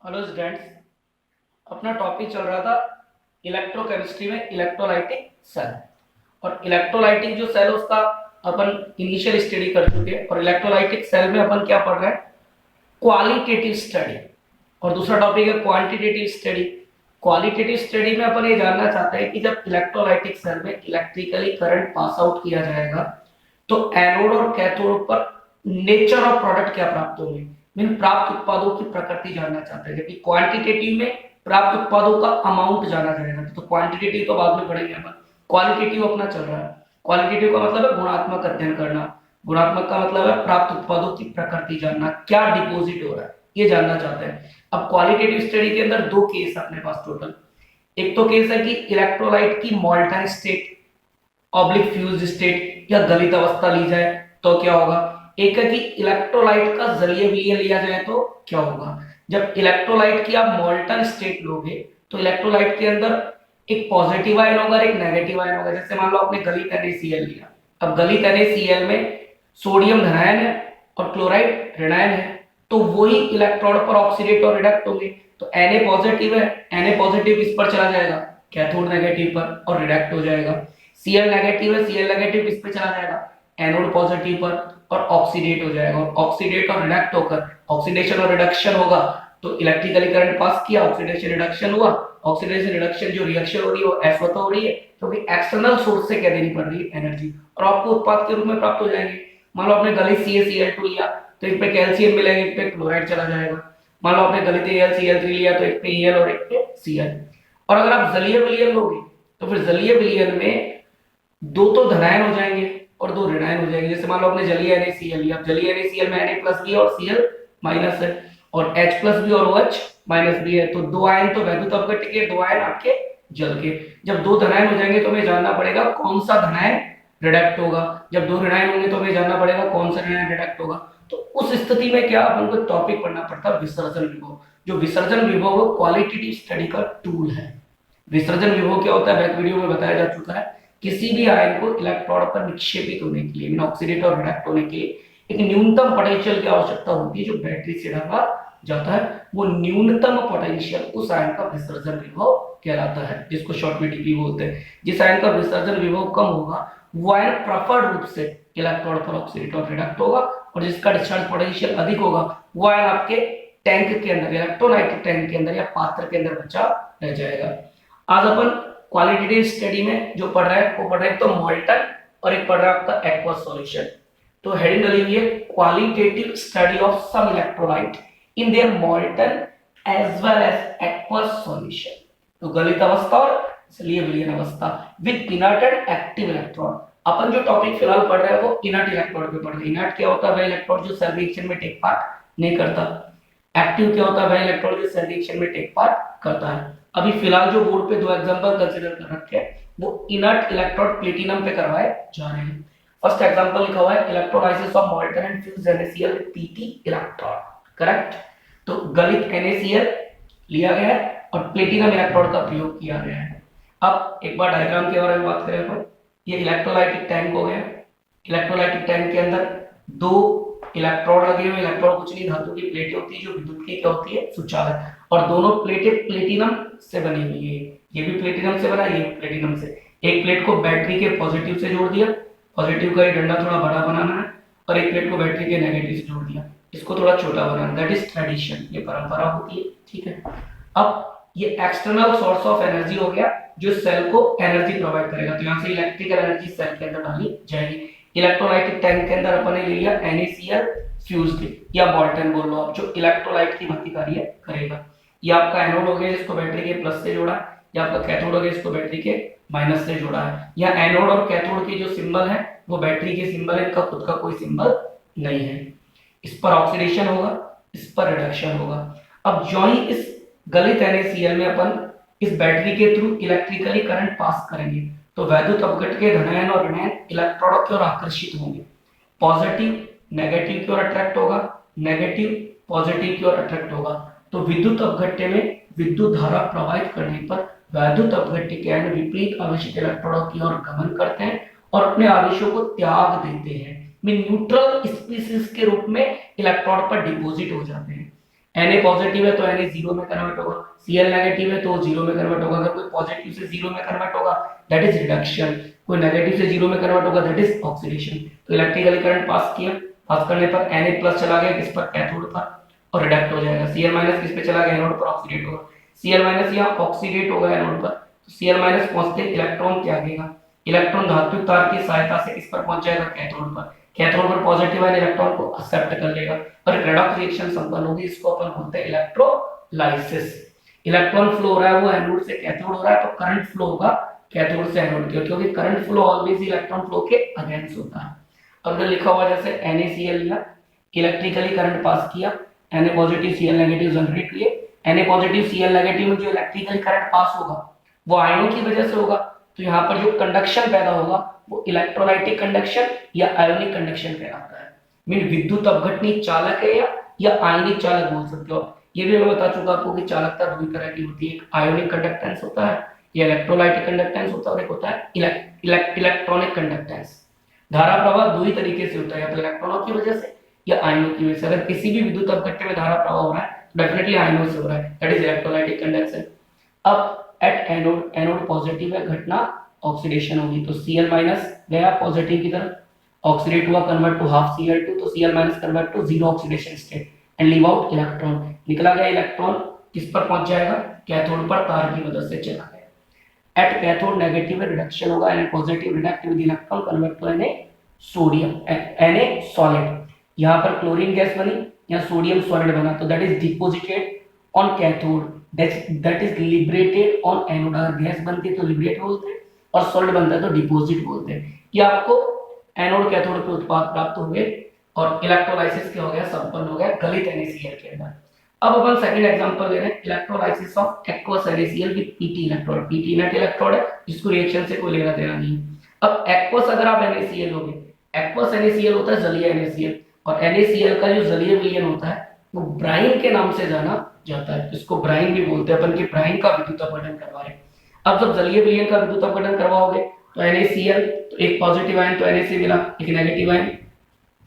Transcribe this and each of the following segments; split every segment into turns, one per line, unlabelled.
Hello students, अपना topic चल रहा था इलेक्ट्रोकेमिस्ट्री में इलेक्ट्रोलाइटिक सेल। और इलेक्ट्रोलाइटिक जो सेल उसका अपन इनिशियल स्टडी कर चुके हैं। और इलेक्ट्रोलाइटिक सेल में अपन क्या पढ़ रहे हैं? Qualitative study. और दूसरा टॉपिक है क्वांटिटेटिव स्टडी। क्वालिटेटिव स्टडी में अपन ये जानना चाहते हैं कि जब इलेक्ट्रोलाइटिक सेल में इलेक्ट्रिकली करंट पास आउट किया जाएगा तो एनोड और कैथोड पर नेचर ऑफ प्रोडक्ट क्या प्राप्त होंगे, मीन प्राप्त उत्पादों की प्रकृति जानना चाहते हैं। जबकि क्वांटिटेटिव में प्राप्त उत्पादों का अमाउंट जाना जाएगा। तो क्वांटिटेटिव तो बाद में पढ़ेंगे अपन, क्वालिटेटिव अपना चल रहा है। क्वालिटेटिव का मतलब है गुणात्मक अध्ययन करना। गुणात्मक का मतलब है प्राप्त उत्पादों की प्रकृति जानना, क्या डिपोजिट हो रहा है ये जानना चाहते हैं। अब क्वालिटेटिव स्टडी के अंदर दो केस अपने पास टोटल। एक तो केस है कि इलेक्ट्रोलाइट की मॉल्टन स्टेट ऑब्लिक फ्यूज स्टेट या गलित अवस्था ली जाए तो क्या होगा। एक है कि इलेक्ट्रोलाइट का जलीय विलयन लिया जाए तो क्या होगा। जब इलेक्ट्रोलाइट की आप मॉल्टन स्टेट लोगे तो इलेक्ट्रोलाइट के अंदर एक पॉजिटिव आयन होगा, एक नेगेटिव आयन होगा। जैसे मान लो आपने गलित NaCl लिया। अब गलित NaCl में सोडियम धनायन है और क्लोराइड ऋणायन है, तो वही इलेक्ट्रोड पर ऑक्सीडेट और रिडक्ट होंगे। तो Na पॉजिटिव है, Na पॉजिटिव किस पर चला जाएगा? कैथोड नेगेटिव पर और रिडक्ट हो जाएगा। Cl नेगेटिव है, Cl नेगेटिव किस पे चला जाएगा? एनोड पॉजिटिव पर और ऑक्सीडेट हो जाएगा। और ऑक्सीडेट और रिडक्ट होकर ऑक्सीडेशन और रिडक्शन होगा तो इलेक्ट्रिकली करंट पास किया, ऑक्सीडेशन रिडक्शन हुआ। ऑक्सीडेशन रिडक्शन जो रिएक्शन हो रही है वो ऐसा हो रही है क्योंकि एक्सटर्नल सोर्स से क्या देनी पड़ रही है? एनर्जी। और आपको उत्पाद के रूप में प्राप्त हो जाएंगे। मान लो आपने गलित CaCl2 लिया तो एक पे कैल्शियम मिलेगा, एक पे क्लोराइड चला जाएगा। मान लो आपने गलित AlCl3 लिया तो एक पे Al और एक पे Cl। और अगर आप जलीय विलयन लोगे तो फिर जलीय विलयन में दो तो धनायन हो जाएंगे और दो ऋणायन हो जाएंगे। जैसे मान लो आपने जलीय NaCl लिया, जलीय NaCl में Na+ भी और Cl- है और H+ भी और OH- भी है, तो दो आयन तो वैद्युत अपघट्य के, दो आयन आपके जल के। जब दो धनायन हो जाएंगे तो हमें जानना पड़ेगा कौन सा धनायन रिडक्ट होगा। जब दो ऋणायन होंगे तो हमें जानना पड़ेगा कौन सा ऋणायन रिडक्ट होगा। तो उस स्थिति में क्या अपन को टॉपिक पढ़ना पड़ता है? विसर्जन विभव। जो विसर्जन विभव क्वालिटेटिव स्टडी का टूल है। विसर्जन विभव क्या होता है बैक वीडियो में बताया जा चुका है। किसी भी आयन को इलेक्ट्रोड पर निक्षेपित होने के लिए, ऑक्सीडेट और रिडक्ट होने के लिए एक न्यूनतम पोटेंशियल की आवश्यकता होती है जो बैटरी से ढका जाता है। वो न्यूनतम पोटेंशियल उस आयन का विसर्जन विभव कहलाता है, जिसको शॉर्ट में डीपी बोलते हैं। जिस आयन का विसर्जन विभव कम होगा वो आयन प्रेफर्ड रूप से इलेक्ट्रोड पर ऑक्सीडेट और रिडक्ट होगा, और जिसका डिस्चार्ज पोटेंशियल अधिक होगा वो आयन आपके टैंक के अंदर, इलेक्ट्रोलाइटिक टैंक के अंदर या पात्र के अंदर बचा रह जाएगा। आज अपन क्वालिटेटिव स्टडी में जो पढ़ रहे हैं वो पढ़ रहे हैं तो मॉल्टन, और एक पढ़ रहा है आपका एक्वस सॉल्यूशन। तो हेडिंग डली हुई है qualitative study of some electrolyte in their molten as well as aqueous solution. तो गलित अवस्था और जलीय विलयन अवस्था with inert and active electron. अपन जो टॉपिक फिलहाल पढ़ रहे हैं वो इनर्ट इलेक्ट्रोड पे पढ़ रहे हैं। इनर्ट क्या होता है? वह इलेक्ट्रोड जो सेल रिएक्शन में टेक पार्ट नहीं करता। एक्टिव क्या होता है? वह इलेक्ट्रोड जो सेल रिएक्शन में टेक पार्ट करता है। अभी फिलहाल जो बोर्ड पे दो एग्जांपल कंसीडर कर रखे हैं वो इनर्ट इलेक्ट्रोड प्लेटिनम पे करवाए जा रहे हैं। फर्स्ट एग्जांपल लिखा हुआ है electrolysis of मॉल्टन and fused NaCl with Pt electrode. Correct. तो गलित NaCl लिया गया है और प्लेटिनम इलेक्ट्रोड का प्रयोग किया गया है। अब एक बार डायग्राम के बारे में बात करें तो ये इलेक्ट्रोलाइटिक टैंक हो गया। इलेक्ट्रोलाइटिक टैंक के अंदर दो इलेक्ट्रोड लगे हुए। इलेक्ट्रोड कुछ नहीं, धातु की प्लेटें होती है जो विद्युत की क्या होती है? सुचालक। और दोनों प्लेटें प्लेटिनम से बनी हुई है। ये भी प्लेटिनम से बना, ये प्लेटिनम से। एक प्लेट को बैटरी के पॉजिटिव से जोड़ दिया, पॉजिटिव का ये डंडा थोड़ा बड़ा बनाना है, और एक प्लेट को बैटरी के नेगेटिव से जोड़ दिया, इसको थोड़ा छोटा बनाना। दैट इज ट्रेडिशन, ये परंपरा होती है। ठीक है। अब ये एक्सटर्नल सोर्स ऑफ एनर्जी हो गया जो सेल को एनर्जी प्रोवाइड करेगा। तो यहाँ से इलेक्ट्रिकल एनर्जी सेल के अंदर डाली जाएगी। इलेक्ट्रोलाइटिक टैंक के अंदर अपन ने ले लिया NaCl फ्यूज्ड या मॉल्टन बोल लो आप, जो इलेक्ट्रोलाइट की भांति कार्य करेगा। ये आपका एनोड हो गया जिसको बैटरी के प्लस से जोड़ा है, या आपका कैथोड हो गया जिसको बैटरी के माइनस से जोड़ा है। या एनोड और कैथोड के जो सिंबल है वो बैटरी के सिंबल है, इनका खुद का कोई सिंबल नहीं है। इस पर ऑक्सीडेशन होगा, इस पर रिडक्शन होगा। अब जो ही इस गलित NaCl में अपन इस बैटरी के थ्रू इलेक्ट्रिकली करंट पास करेंगे तो वैद्युत अपघट्य के धनायन और ऋणायन इलेक्ट्रोड की ओर आकर्षित होंगे। पॉजिटिव नेगेटिव की ओर अट्रैक्ट होगा, नेगेटिव पॉजिटिव की ओर अट्रैक्ट होगा। तो विद्युत अपघट्य में विद्युत धारा प्रवाहित करने पर वैद्युत अपघट्य के आयन विपरीत आवेशित इलेक्ट्रोडों की ओर गमन करते हैं और अपने आवेशों को त्याग देते हैं। न्यूट्रल स्पीसीज के रूप में इलेक्ट्रोड पर डिपॉजिट हो जाते हैं। Na पॉजिटिव है तो Na जीरो में कन्वर्ट होगा, Cl नेगेटिव है तो जीरो में कन्वर्ट होगा। अगर कोई पॉजिटिव से जीरो में कन्वर्ट होगा दैट इज रिडक्शन, कोई नेगेटिव से जीरो में कन्वर्ट होगा दैट इज ऑक्सीडेशन। तो इलेक्ट्रिकली करंट पास किया, पास करने पर Na प्लस चला गया किस पर, कैथोड पर, और रिडक्ट हो जाएगा। Cl माइनस किस पे चला गया, एनोड पर, ऑक्सीडेट होगा। Cl माइनस यहाँ ऑक्सीडेट होगा एनोड पर, तो Cl माइनस पहुंचते इलेक्ट्रॉन त्यागेगा, इलेक्ट्रॉन धात्विक तार की सहायता से किस पर पहुंच जाएगा, कैथोड पर। कैथोड पर पॉजिटिव आयन इलेक्ट्रॉन को एक्सेप्ट कर लेगा और रेडॉक्स रिएक्शन संपन्न होगी, इसको अपन बोलते हैं इलेक्ट्रोलाइसिस। इलेक्ट्रॉन फ्लो हो रहा है वो एनोड से कैथोड हो रहा है, तो करंट फ्लो होगा कैथोड से एनोड की, क्योंकि current flow always electron flow के अगेंस्ट होता है। अब लिखा हुआ जैसे NaCl लिया, इलेक्ट्रिकली करंट पास किया, Na positive Cl negative generate किए। Na पॉजिटिव Cl नेगेटिव में जो इलेक्ट्रिकली करंट पास होगा वो आयनों की वजह से होगा, तो यहाँ पर जो कंडक्शन पैदा होगा वो इलेक्ट्रोलाइटिक कंडक्शन या आयोनिक कंडक्शन कहलाता है। मीन विद्युत अपघटनी चालक है या आयनिक चालक बोल सकते हो। ये भी मैं बता चुका आपको कि चालकता दो ही तरह की होती है, एक आयोनिक कंडक्टेंस होता है या इलेक्ट्रोलाइटिक कंडक्टेंस होता है, और एक होता है इलेक्ट्रॉनिक कंडक्टेंस। धारा प्रवाह दो ही तरीके से होता है, या तो इलेक्ट्रॉनों की वजह से या आयनों की वजह से। अगर किसी भी विद्युत अपघट्य में धारा प्रवाह हो रहा है तो डेफिनेटली आयनों से हो रहा है, दैट इज इलेक्ट्रोलाइटिक कंडक्शन। अब एट एनोड, एनोड पॉजिटिव है, घटना ऑक्सीडेशन होगी, तो Cl माइनस गया पॉजिटिव की तरफ, ऑक्सीडेट हुआ, कन्वर्ट टू हाफ Cl2, तो Cl minus convert to zero oxidation state and leave out electron. निकला गया इलेक्ट्रॉन किस पर पहुंच जाएगा, कैथोड पर, तार की मदद से चला गया। एट कैथोड नेगेटिव रिडक्शन होगा, Na positive reduct with electron convert to Na sodium, Na solid. यहाँ पर क्लोरीन गैस बनी या सोडियम सॉलिड बना, तो that is deposited on cathode, that is liberated on anode. अगर गैस बनती है तो लिबरेट बोलते हैं और सॉलिड बनता है तो डिपोजिट बोलते हैं। ये आपको एनोड कैथोड के उत्पाद प्राप्त हो गए और इलेक्ट्रोलाइसिस क्या हो गया, संपन्न हो गया गलित NaCl के अंदर। अब अपन सेकंड एग्जांपल ले रहे हैं, electrolysis of aqueous NaCl with Pt electrode. Pt inert electrode है, जिसको रिएक्शन से कोई लेना देना नहीं। अब एक्वस अगर आप NaCl लोगे, एक्वस NaCl होता है जलीय NaCl, और NaCl का जो जलीय विलयन होता है वो ब्राइन के नाम से जाना जाता है, इसको ब्राइन भी बोलते हैं अपन, के ब्राइन का विद्युत अपघटन करवा रहे हैं। अब जब जलीय विलयन का विद्युत अपघटन करवाओगे तो NaCl, तो एक पॉजिटिव आयन तो Na से मिला, एक नेगेटिव आयन,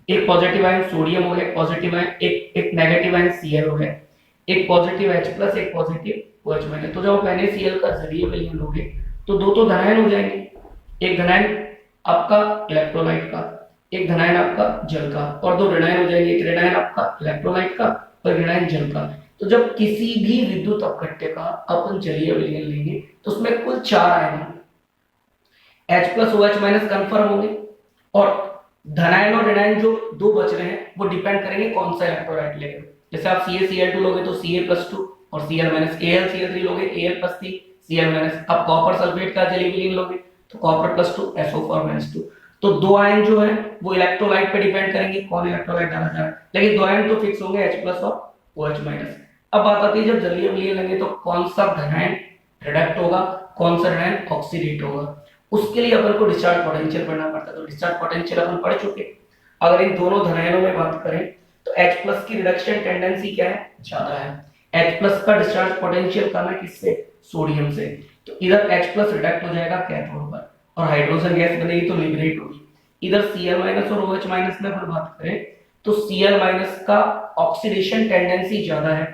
एक पॉजिटिव आयन सोडियम हो गया, एक पॉजिटिव आयन, एक नेगेटिव आयन Cl हो गया, एक पॉजिटिव H प्लस, एक पॉजिटिव OH माइनस। तो जब आप NaCl का जलीय विलयन लोगे तो दो तो धनायन हो जाएंगे, एक धनायन आपका इलेक्ट्रोलाइट का, एक धनायन आपका जल का, और दो ऋणायन हो जाएंगे, एक ऋणायन आपका इलेक्ट्रोलाइट का और ऋणायन जल का। तो जब किसी भी विद्युत अपघट्य का अपन जलीय विलयन लेंगे तो उसमें कुल 4 ion H plus OH minus confirm होंगे, और धनायन और ऋणायन जो दो बच रहे हैं वो डिपेंड करेंगे कौन सा इलेक्ट्रोलाइट लेंगे। जैसे आप CaCl2 लोगे तो Ca+2 और Cl माइनस, AlCl3 लोगे Al+3 Cl माइनस। अब कॉपर सल्फेट का जलीय विलयन लोगे तो Copper+2 SO4-2। तो दो आयन जो है वो इलेक्ट्रोलाइट पे डिपेंड करेंगे कौन इलेक्ट्रोलाइट डाला जा रहा है, लेकिन दो आयन तो फिक्स होंगे H प्लस और OH माइनस। अब बात आती है जब जलीय विलयन लेंगे तो कौन सा धनायन रिडक्ट होगा, कौन सा ऋणायन ऑक्सीडेट होगा, उसके लिए अपन को डिस्चार्ज पोटेंशियल पढ़ना पड़ता है। तो डिस्चार्ज पोटेंशियल अपन पढ़ चुके। अगर इन दोनों धनायनों में बात करें तो H प्लस की रिडक्शन टेंडेंसी क्या है, ज्यादा है। H प्लस का डिस्चार्ज पोटेंशियल कम है, किससे, सोडियम से। तो इधर H प्लस रिडक्ट हो जाएगा कैथोड पर और हाइड्रोजन गैस बनेगी तो लिबरेट होगी। इधर Cl माइनस और OH माइनस में अपन बात करें तो Cl माइनस का ऑक्सीडेशन टेंडेंसी ज्यादा है,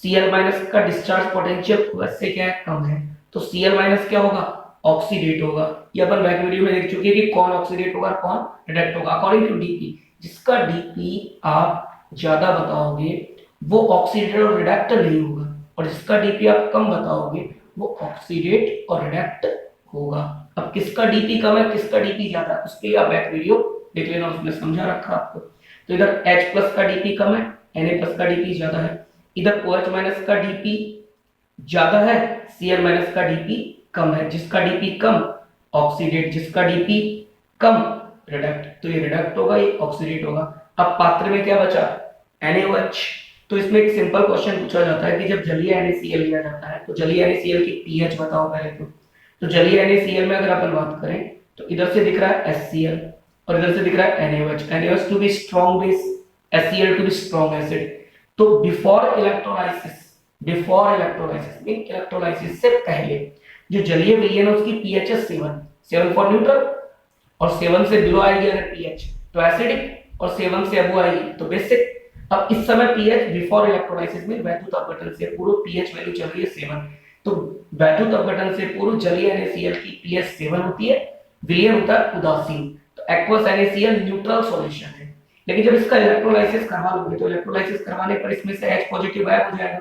Cl माइनस का डिस्चार्ज पोटेंशियल OH से क्या है, कम है। तो Cl माइनस क्या होगा, ऑक्सीडेट होगा। ये अपन बैक वीडियो में देख चुके हैं कि कौन ऑक्सीडेट होगा और कौन रिडक्ट होगा अकॉर्डिंग टू डीपी। जिसका डीपी आप ज्यादा बताओगे वो ऑक्सीडेट और रिडक्ट नहीं होगा, और जिसका डीपी आप कम बताओगे वो ऑक्सीडेट और रिडक्ट होगा। अब किसका डीपी कम है, किसका डीपी ज्यादा है, उसके लिए आप बैक वीडियो देख लेना, उसमें समझा रखा आपको। तो इधर H प्लस का डीपी कम है, Na प्लस का डीपी ज्यादा है। इधर OH माइनस का डीपी ज्यादा है, Cl माइनस का डीपी कम है। जिसका डीपी कम ऑक्सीडेट, जिसका डीपी कम रिडक्ट, तो ये रिडक्ट होगा, ये ऑक्सीडेट होगा। अब पात्र में क्या बचा, NaOH। तो इसमें एक सिंपल क्वेश्चन पूछा जाता है कि जब जलीय NaCl लिया जाता है तो जलीय NaCl की pH बताओ पहले। तो जलीय NaCl में अगर अपन बात करें तो इधर से दिख रहा है HCl और इधर से दिख रहा है NaOH। NaOH to be strong base, HCl to be strong acid. तो बिफोर इलेक्ट्रोलाइसिस मीन इलेक्ट्रोलाइसिस से पहले जो जलीय विलयन है उसकी pH है 7 फॉर न्यूट्रल, और 7 से बिलो आएगी अगर pH तो एसिडिक, और 7 से अबव आएगी तो बेसिक। अब इस समय पीएच बिफोर इलेक्ट्रोलाइसिस में वैद्युत अपघटन से पूर्व पीएच वैल्यू चल रही है 7। तो वैद्युत अपघटन से पूर्व जलीय NaCl की पीएच 7 होती है, विलयन होता है उदासीन। तो एक्वस NaCl न्यूट्रल सॉल्यूशन है। लेकिन जब इसका इलेक्ट्रोलाइसिस करवा लोगे तो इलेक्ट्रोलाइसिस करवाने पर इसमें से H पॉजिटिव गायब हो जाएगा,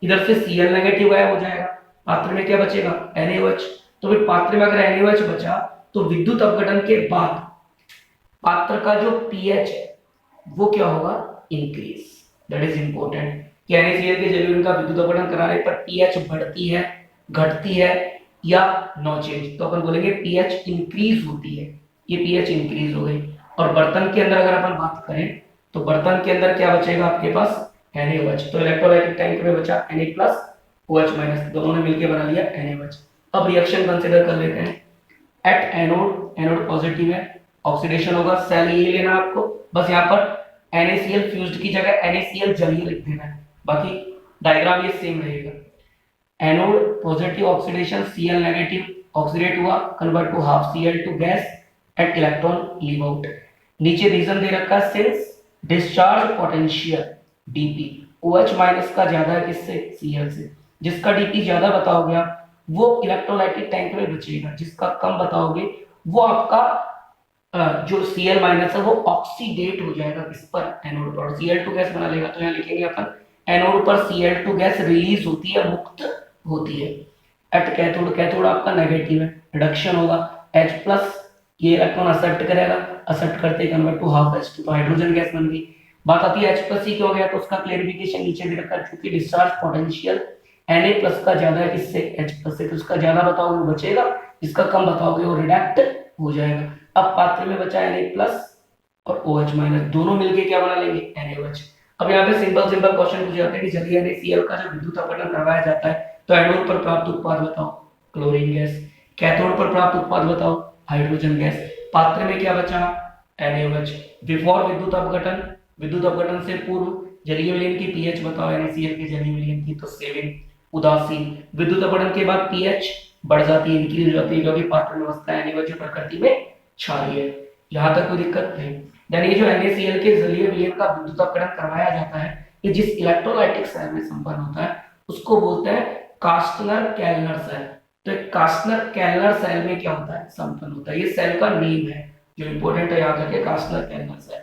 इधर से Cl नेगेटिव गायब हो जाएगा, पात्र में क्या बचेगा NaOH। तो फिर पात्र में अगर NaOH बचा तो विद्युत अपघटन के बाद पात्र का जो पीएच है वो क्या होगा, इंक्रीज। दैट इज इंपॉर्टेंट कि NaCl के जलीय का विद्युत अपघटन कराने पर पीएच बढ़ती है, घटती है या नो चेंज। तो अपन बोलेंगे पीएच इंक्रीज होती है, ये पीएच इंक्रीज हो गई। और बर्तन के अंदर अगर अपन बात करें तो बर्तन के अंदर क्या बचेगा आपके पास NaOH। तो इलेक्ट्रोलाइटिक टैंक में बचा Na+OH-, दोनों ने मिलकर बना लिया NaOH। अब रिएक्शन कंसीडर कर लेते हैं। एट एनोड पॉजिटिव है, ऑक्सीडेशन होगा, सेल ये लेना आपको, बस यहाँ पर NaCl फ्यूज्ड की जगह NaCl जलीय लिख देना है, बाकी डायग्राम ये सेम रहेगा। Anode positive oxidation, Cl negative oxidate हुआ, convert to half Cl to gas at electron leave out. नीचे रीजन दे रखा है since discharge potential dp OH- का ज्यादा है किससे, Cl से। जिसका dp ज्यादा बताओगे आप वो इलेक्ट्रोलाइटिक टैंक में बचेगा, जिसका कम बताओगे वो आपका जो Cl- है वो ऑक्सीडेट हो जाएगा किस पर, एनोड पर, Cl2 गैस बना लेगा। तो यहाँ लिखेंगे अपन एनोड पर Cl2 गैस रिलीज होती है, मुक्त होती है। एट कैथोड, कैथोड आपका नेगेटिव है, रिडक्शन होगा, H+ ये इलेक्ट्रॉन एक्सेप्ट करेगा, एक्सेप्ट करते कन्वर्ट टू हाफ H2, तो हाइड्रोजन गैस बन गई। बात आती है H+ ही क्यों गया, तो उसका क्लेरिफिकेशन नीचे भी रखा है, क्योंकि डिस्चार्ज पोटेंशियल Na+ का ज्यादा है किससे, H+ से। तो उसका ज्यादा बताओगे वो बचेगा, जिसका कम बताओगे वो रिडक्ट हो जाएगा। अब पात्र में बचा Na+ और OH- दोनों मिलके क्या बना लेंगे, NaOH। अब यहाँ पे सिंपल क्वेश्चन पूछे जाते हैं कि जलीय NaCl का जब विद्युत अपघटन करवाया जाता है तो एनोड पर प्राप्त उत्पाद बताओ, क्लोरीन गैस। कैथोड पर प्राप्त उत्पाद बताओ, हाइड्रोजन गैस। पात्र में क्या बचा, NaOH। बिफोर विद्युत अपघटन से पूर्व जलीय विलयन की पीएच बताओ, NaCl के जलीय विलयन की, तो 7। उदासीन, विद्युत अपघटन के बाद पीएच बढ़ जाती है, इंक्रीज हो जाती है, क्योंकि पात्र में अवस्था NaOH प्रकृति में क्षारीय है। यहां तक कोई दिक्कत नहीं। देन ये जो NaCl के जलीय विलयन का विद्युत अपघटन करवाया जाता है, ये जिस इलेक्ट्रोलाइटिक सेल में संपन्न होता है उसको बोलते हैं कास्टनर-केल्नर सेल। तो एक कास्टनर-केल्नर सेल में क्या होता है, संपन्न होता है। ये सेल का नेम है जो इंपॉर्टेंट है, याद रखिए, कास्टनर-केल्नर सेल।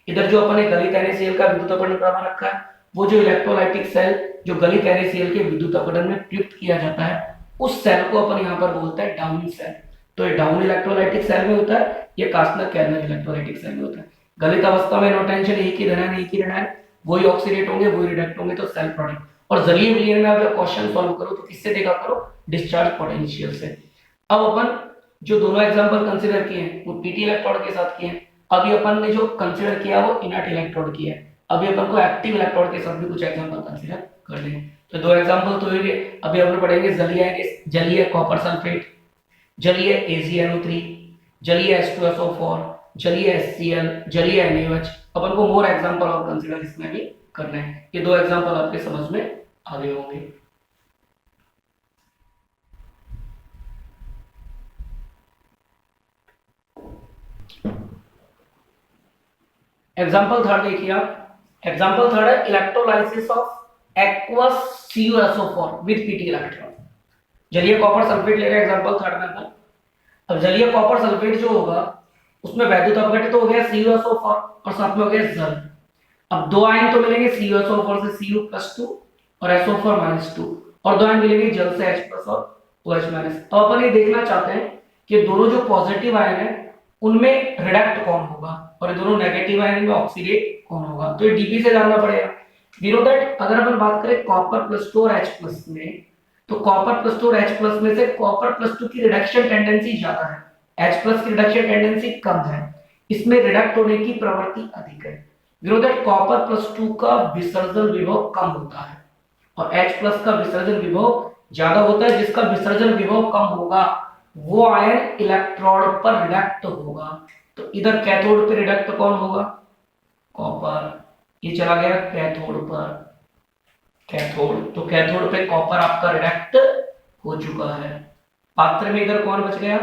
इधर जो अपने गलित NaCl का विद्युत अपघटन करवा रखा है, वो जो इलेक्ट्रोलाइटिक सेल जो गलित NaCl के विद्युत अपघटन में प्रयुक्त किया जाता है, उस सेल को अपन यहाँ पर बोलते हैं डाउन सेल। तो ये डाउन इलेक्ट्रोलाइटिक सेल में होता है, ये कास्टनर-केल्नर इलेक्ट्रोलाइटिक सेल में होता है। गलित अवस्था में नो टेंशन, एक ही रहना है, एक ही रहना है, वही ऑक्सीडेट होंगे, वही रिडक्ट होंगे, तो सेल प्रोडक्ट। और जलीय विलयन में अगर क्वेश्चन सॉल्व करो तो किससे देखा करो, डिस्चार्ज पोटेंशियल से। अब अपन जो दोनों एग्जांपल कंसीडर किए हैं वो पीटी इलेक्ट्रोड के साथ किए हैं। अभी अपन ने जो कंसीडर किया वो इनर्ट इलेक्ट्रोड किया है। अभी अपन को एक्टिव इलेक्ट्रोड के साथ भी कुछ एग्जांपल कंसीडर कर लेंगे। तो दो एग्जांपल तो हुए, अभी अपन पढ़ेंगे जलीय कॉपर सल्फेट, जलीय AgNO3, जलीय H2SO4, जलीय HCl, जलीय NaOH। अपन को मोर एग्जांपल और कंसीडर इसमें भी करना है। ये दो एग्जांपल आपके समझ में आ गए होंगे। एग्जांपल थर्ड देखिए आप। एग्जांपल थर्ड है electrolysis of aqueous CuSO4 with PT electron. जलीय कॉपर सल्फेट ले रहे हैं एग्जांपल थर्ड में अपन। अब जलीय कॉपर सल्फेट जो होगा उसमें वैद्युत अपघटित हो गया CuSO4 और साथ में हो गया जल। अब दो आयन तो मिलेंगे CuSO4 से Cu+2 और SO4-2, और दो आयन मिलेंगे जल से H+ और OH-। अब अपन ये देखना चाहते हैं कि दोनों जो पॉजिटिव आयन है उनमें रिडक्ट कौन होगा और दोनों नेगेटिव आयन में ऑक्सीडेट कौन होगा। तो ये डीपी से जानना पड़ेगा। वी नो दैट अगर अपन बात करें Copper+2 और H+ में, तो Copper+2 और H+ में से Copper+2 की रिडक्शन टेंडेंसी ज्यादा है, H+ की रिडक्शन टेंडेंसी कम है। इसमें रिडक्ट होने की प्रवृत्ति अधिक है। वी नो दैट Copper+2 का विसर्जन विभव कम होता है और H+ का विसर्जन विभव ज्यादा होता है। जिसका विसर्जन विभव कम होगा वो आयन इलेक्ट्रोड पर रिडक्ट होगा। तो इधर कैथोड पे रिडक्ट कौन होगा, कॉपर। ये चला गया कैथोड पर, कैथोड, तो कैथोड पे कॉपर आपका रिडक्ट हो चुका है। पात्र में इधर कौन बच गया,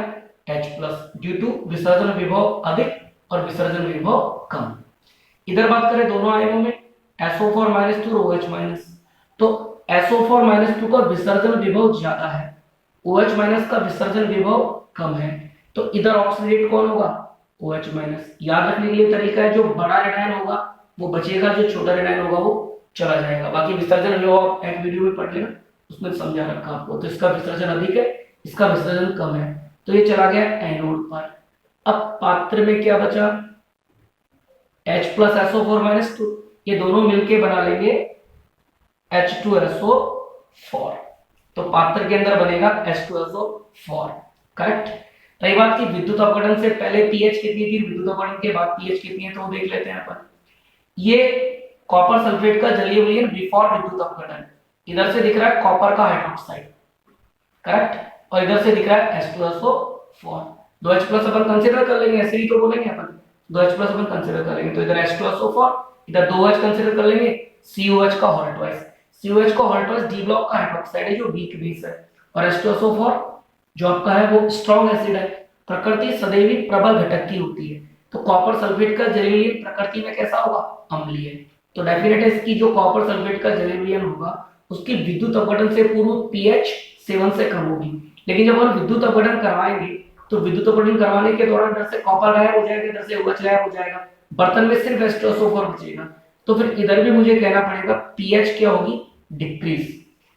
H+ ड्यू टू विसर्जन विभव अधिक और विसर्जन विभव कम। इधर बात करें दोनों आयनों में, SO4 माइनस 2 और OH माइनस। तो SO4 माइनस 2 का विसर्जन विभव ज्यादा है, OH माइनस का विसर्जन विभव कम है, तो इधर ऑक्सीडेट कौन होगा? OH minus. याद रखने के लिए तरीका है, जो बड़ा रेडायन होगा वो बचेगा, जो छोटा रेडायन होगा वो चला जाएगा। बाकी विसर्जन विभव एक वीडियो में पढ़ लेना, उसमें समझा रखा आपको। तो इसका विसर्जन अधिक है, इसका विसर्जन कम है, तो ये चला गया एनोड पर। अब पात्र में क्या बचा? H प्लस SO4 माइनस 2, ये दोनों मिलके बना लेंगे H2SO4। तो पात्र के अंदर बनेगा H2SO4, करेक्ट। रही बात की विद्युत अपघटन से पहले पीएच कितनी थी, विद्युत अपघटन के बाद पीएच कितनी है, तो वो देख लेते हैं अपन। ये कॉपर सल्फेट का जलीय विलयन बिफोर विद्युत अपघटन, इधर से दिख रहा है कॉपर का हाइड्रोक्साइड, करेक्ट, और इधर से दिख रहा है H2SO4। 2H प्लस अपन कंसीडर कर लेंगे, ऐसे ही तो बोलेंगे अपन, 2H प्लस अपन कंसीडर कर लेंगे, तो इधर H2SO4, इधर 2H कंसीडर कर लेंगे, COH का होल ट्वाइस। COH का होल ट्वाइस डी ब्लॉक का हाइड्रोक्साइड है जो वीक बेस है, और H2SO4 जो आपका है वो स्ट्रॉन्ग एसिड है। प्रकृति सदैव ही प्रबल घटक की होती है, तो कॉपर सल्फेट का जलीय विलयन प्रकृति में कैसा होगा? अम्लीय। तो डेफिनेट है इसकी जो कॉपर सल्फेट का जलीय विलयन होगा उसकी विद्युत अपघटन से पूर्व पीएच 7 से कम होगी। लेकिन जब हम विद्युत अपघटन करवाएंगे तो विद्युत अपघटन करवाने के दौरान इधर से कॉपर गायब हो जाएगा, इधर से OH गायब हो जाएगा, बर्तन में सिर्फ H2SO4 बचेगा। तो फिर इधर भी मुझे कहना पड़ेगा पीएच क्या होगी? डिक्रीज।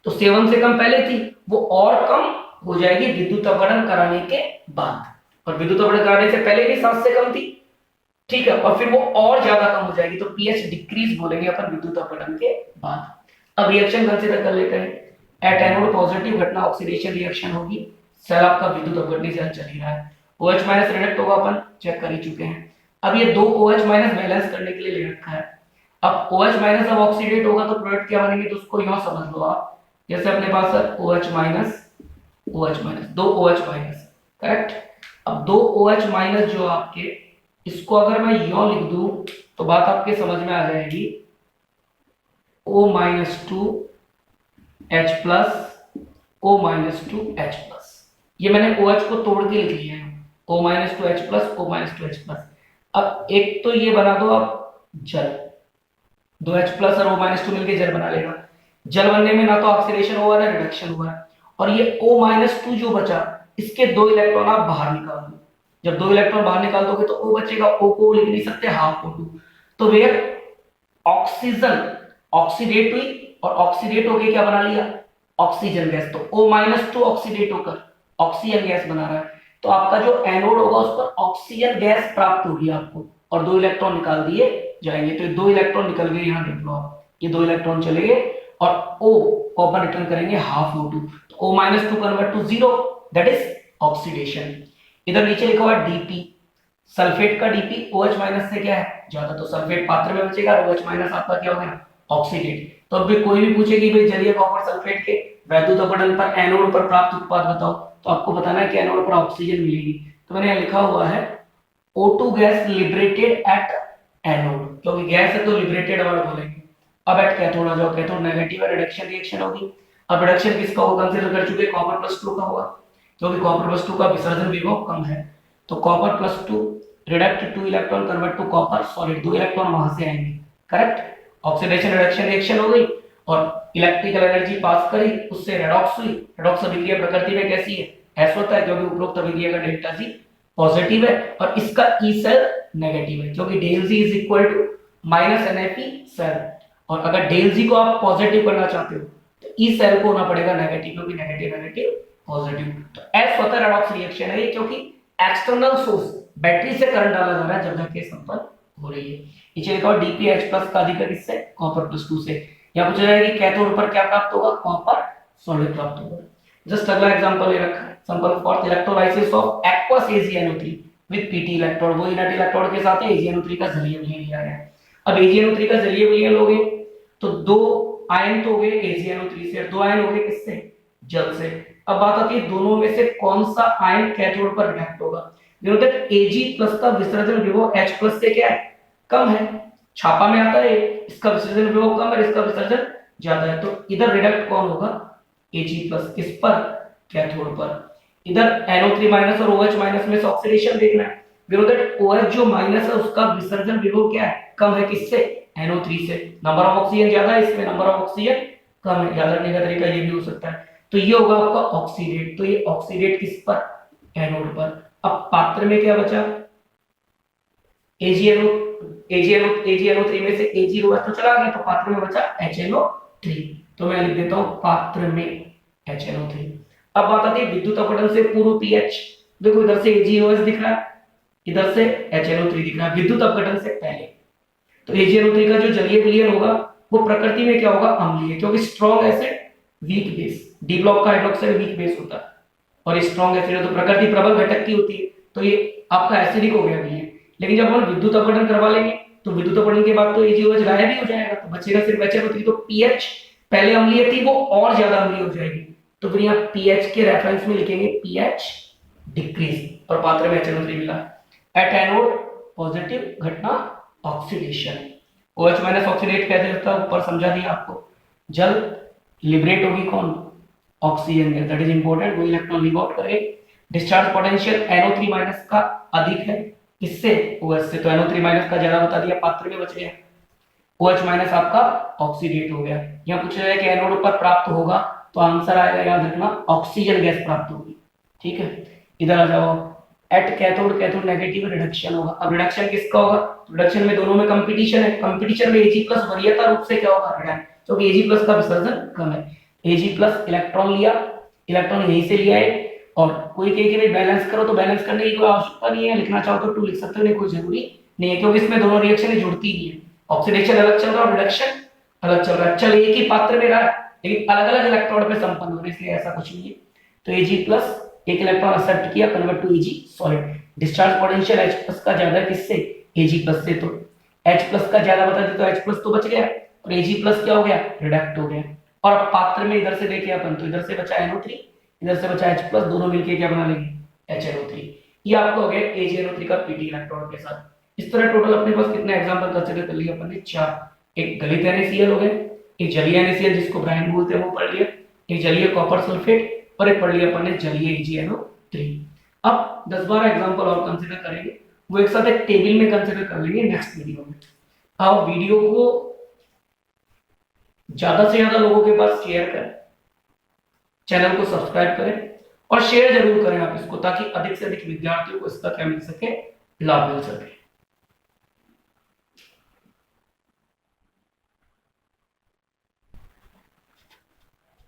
तो 7 से कम पहले थी, वो और कम हो जाएगी विद्युत अपघटन कराने के बाद, और विद्युत अपघटन कराने से पहले भी 7 से कम थी, ठीक है, और फिर वो और ज्यादा कम हो जाएगी, तो पीएच डिक्रीज बोलेंगे अपन विद्युत अपघटन के बाद। अब रिएक्शन कंसीडर कर लेते हैं। एट एनोड पॉजिटिव घटना ऑक्सीडेशन रिएक्शन होगी, सेल आपका विद्युत अपघटन सेल चल ही रहा है, OH माइनस रिडक्ट होगा, अपन चेक कर ही चुके हैं। अब ये दो OH माइनस बैलेंस करने के लिए ले रखा है। अब OH माइनस अब ऑक्सीडेट होगा तो प्रोडक्ट क्या बनेंगे, तो उसको यूं समझ लो आप, जैसे अपने पास है OH माइनस दो OH माइनस, करेक्ट। अब दो OH माइनस जो आपके, इसको अगर मैं यूं लिख दूं तो बात आपके समझ में आ जाएगी, O minus 2 H plus O minus 2 H plus. ये मैंने OH को तोड़ के लिख लिया है, O minus 2 H plus O minus 2 H plus. अब एक तो ये बना दो आप जल, 2H प्लस और O माइनस 2 मिलकर जल बना लेगा। जल बनने में ना तो ऑक्सीडेशन हुआ ना रिडक्शन हुआ, और ये O माइनस 2 जो बचा, इसके 2 इलेक्ट्रॉन आप बाहर निकाल दो। जब 2 इलेक्ट्रॉन बाहर निकाल दोगे तो O बचेगा, O को लिख नहीं सकते हाफ O2, तो वे ऑक्सीजन ऑक्सीडेट हुई, और ऑक्सीडेट होके क्या बना लिया? Oxygen gas. तो O माइनस 2 ऑक्सीडेट होकर ऑक्सीजन गैस बना रहा है, तो आपका जो एनोड होगा उस पर ऑक्सीजन गैस प्राप्त होगी आपको, और 2 इलेक्ट्रॉन निकाल दिए जाएंगे। तो 2 इलेक्ट्रॉन निकल गए, यहाँ देख लो आप, ये 2 इलेक्ट्रॉन चले गए, और O को अपन रिटर्न करेंगे हाफ O2, तो O minus 2 convert to 0, that is oxidation. इधर नीचे लिखा हुआ डीपी, सल्फेट का डीपी OH माइनस से क्या है? ज्यादा, तो सल्फेट पात्र में बचेगा, OH माइनस आपका क्या हो गया? ऑक्सीडेट। तो अब भी कोई भी पूछेगी भाई जलीय कॉपर सल्फेट के वैद्युत अपघटन पर एनोड पर प्राप्त उत्पाद बताओ, तो आपको बताना है कि एनोड पर ऑक्सीजन मिलेगी। तो मैंने लिखा हुआ है O2 gas liberated at anode, क्योंकि गैस है तो लिबरेटेड वर्ड बोलेंगे। अब एट कैथोड आ जाओ, कैथोड नेगेटिव है, रिडक्शन रिएक्शन होगी। अब रिडक्शन किसका होगा? कंसीडर कर चुके, कॉपर प्लस 2 का होगा, क्योंकि कॉपर प्लस 2 का विसर्जन विभव कम है, तो copper plus 2 reduct 2 electron convert to copper solid, 2 electron वहां से आएंगे, करेक्ट। ऑक्सीडेशन रिडक्शन रिएक्शन हो गई, और इलेक्ट्रिकल एनर्जी पास करी, उससे रेडॉक्स हुई। रेडॉक्स अभिक्रिया प्रकृति में कैसी है? एस होता है, क्योंकि उपरोक्त अभिक्रिया का डेल्टा जी पॉजिटिव है, और इसका ई सेल नेगेटिव है, क्योंकि del G is equal to minus NAP cell, और अगर डेल जी को आप पॉजिटिव करना चाहते हो तो ई सेल को होना पड़ेगा नेगेटिव, क्योंकि नेगेटिव नेगेटिव पॉजिटिव। तो एस होता है रेडॉक्स रिएक्शन है, क्योंकि एक्सटर्नल सोर्स बैटरी से करंट डाला जा रहा है जब जाके संपन्न हो रही है। नीचे लिखा हुआ डीपीएच प्लस का अधिक किससे? कॉपर प्लस 2 से। यहां पूछा जाएगा कि कैथोड पर क्या प्राप्त होगा? कॉपर सॉलिड प्राप्त होगा। जस्ट अगला एग्जांपल ले रखा है, sample for electrolysis of aqueous AgNO3 with PT electrode, वो इनर्ट इलेक्ट्रोड के साथ AgNO3 का जलीय विलयन लिया गया है। अब AgNO3 का जलीय विलयन लोगे तो 2 आयन तो हो गए AgNO3 से, 2 आयन हो गए किससे? जल से। अब बात आती है दोनों में से कौन सा आयन कैथोड पर रिएक्ट होगा। Ag+ का विसर्जन विभव H+ से क्या है? कम है, छापा में आता है, इसका विसर्जन विभव कम है, इसका विसर्जन ज्यादा है, तो इधर रिडक्ट कौन होगा? Ag+, किस पर? कैथोड पर। इधर NO3- और OH- में से ऑक्सीडेशन देखना है। OH जो माइनस है उसका विसर्जन विभव क्या है? कम है, किससे? NO3 से। नंबर ऑफ ऑक्सीजन ज्यादा है, इसमें नंबर ऑफ ऑक्सीजन कम है। याद रखने का तरीका ये भी हो सकता है। तो ये होगा आपका ऑक्सीडेट। तो ये ऑक्सीडेट किस पर, एनोड पर। अब पात्र में क्या बचा, AgNO, AgNO3 में से A0 तो चला गया, तो पात्र में बचा HNO3। तो मैं लिख देता हूं पात्र में HNO3। अब बात आती है विद्युत अपघटन से पूर्व पीएच। देखो इधर से AgOH दिख रहा है, इधर से HNO3 दिख रहा है। विद्युत अपघटन से पहले तो AgNO3 का जो जलीय विलयन होगा वो प्रकृति में क्या होगा, अम्लीय, क्योंकि strong acid weak base, D block का हाइड्रोक्साइड वीक बेस होता है और स्ट्रॉन्ग एसिड है तो प्रकृति प्रबल घटक की होती है, तो ये आपका एसिडिक हो गया विलयन। लेकिन जब हम विद्युत अपघटन करवा लेंगे तो विद्युत अपघटन के बाद तो AgOH गायब ही हो जाएगा, तो बचेगा सिर्फ HNO3। तो पीएच पहले अम्लीय थी वो और ज्यादा अम्लीय हो जाएगी, तो फिर यहाँ पीएच के रेफरेंस में लिखेंगे पीएच डिक्रीज और पात्र में HNO3 मिला। एट एनोड पॉजिटिव घटना ऑक्सीडेशन। OH माइनस ऑक्सीडेट कैसे होता है ऊपर समझा दिया आपको। जल लिबरेट होगी कौन, oxygen gas, that is important, वो इलेक्ट्रॉन लीव आउट करेंगे। डिस्चार्ज पोटेंशियल NO3 माइनस का अधिक है, किससे, OH से, तो NO3 माइनस का ज्यादा बता दिया, पात्र में बच गया। OH माइनस आपका ऑक्सीडेट हो गया। यहाँ पूछा जाए कि एनोड पर प्राप्त होगा तो आंसर आएगा, याद रखना, ऑक्सीजन गैस प्राप्त होगी। ठीक है, इधर आ जाओ। At cathode, cathode negative reduction होगा। अब रिडक्शन किसका होगा, रिडक्शन में दोनों में कंपटीशन है, कंपटीशन में Ag प्लस वरीयता रूप से क्या होगा, रिडक्ट, क्योंकि Ag प्लस का विसर्जन कम है। Ag प्लस इलेक्ट्रॉन लिया, इलेक्ट्रॉन यहीं से लिया है, और कोई कहे कि भाई बैलेंस करो, तो बैलेंस करने की कोई आवश्यकता नहीं है, लिखना चाहो तो 2 लिख सकते हो, नहीं कोई जरूरी नहीं है, क्योंकि इसमें दोनों रिएक्शन जुड़ती नहीं है। ऑक्सीडेशन अलग चल रहा है और रिडक्शन अलग चल रहा है। चल एक ही पात्र में रहा है लेकिन अलग अलग इलेक्ट्रोड पे संपन्न हो रहे, इसलिए ऐसा कुछ नहीं है। तो Ag प्लस एक इलेक्ट्रॉन एक्सेप्ट किया, convert to Ag solid. Discharge potential H plus का ज्यादा है, किससे, Ag प्लस से, तो H प्लस का ज्यादा बता दे तो H प्लस तो बच गया और Ag प्लस क्या हो गया, रिडक्ट हो गया। और अब पात्र में इधर से देखे अपन तो इधर से बचा NO3, इधर से बचा H प्लस, दोनों मिलके क्या बना लेंगे, HNO3। ये आपको हो गया AgNO3 का Pt इलेक्ट्रॉन के साथ। इस तरह टोटल अपने पास कितने एग्जांपल कंसीडर कर लिए अपन ने, 4। एक गलित NaCl हो गए, एक जलीय NaCl जिसको ब्राइन बोलते हैं वो पढ़ लिया, एक जलीय कॉपर सल्फेट, और एक पढ़ लिया अपन ने जलीय AgNO3। अब 10-12 एग्जांपल और कंसीडर करेंगे, वो एक साथ एक टेबल में कंसीडर कर लेंगे नेक्स्ट वीडियो में। आप वीडियो को ज्यादा से ज्यादा लोगों के पास शेयर करें, चैनल को सब्सक्राइब करें और शेयर जरूर करें आप इसको, ताकि अधिक से अधिक विद्यार्थियों को इसका क्या मिल सके, लाभ मिल सके।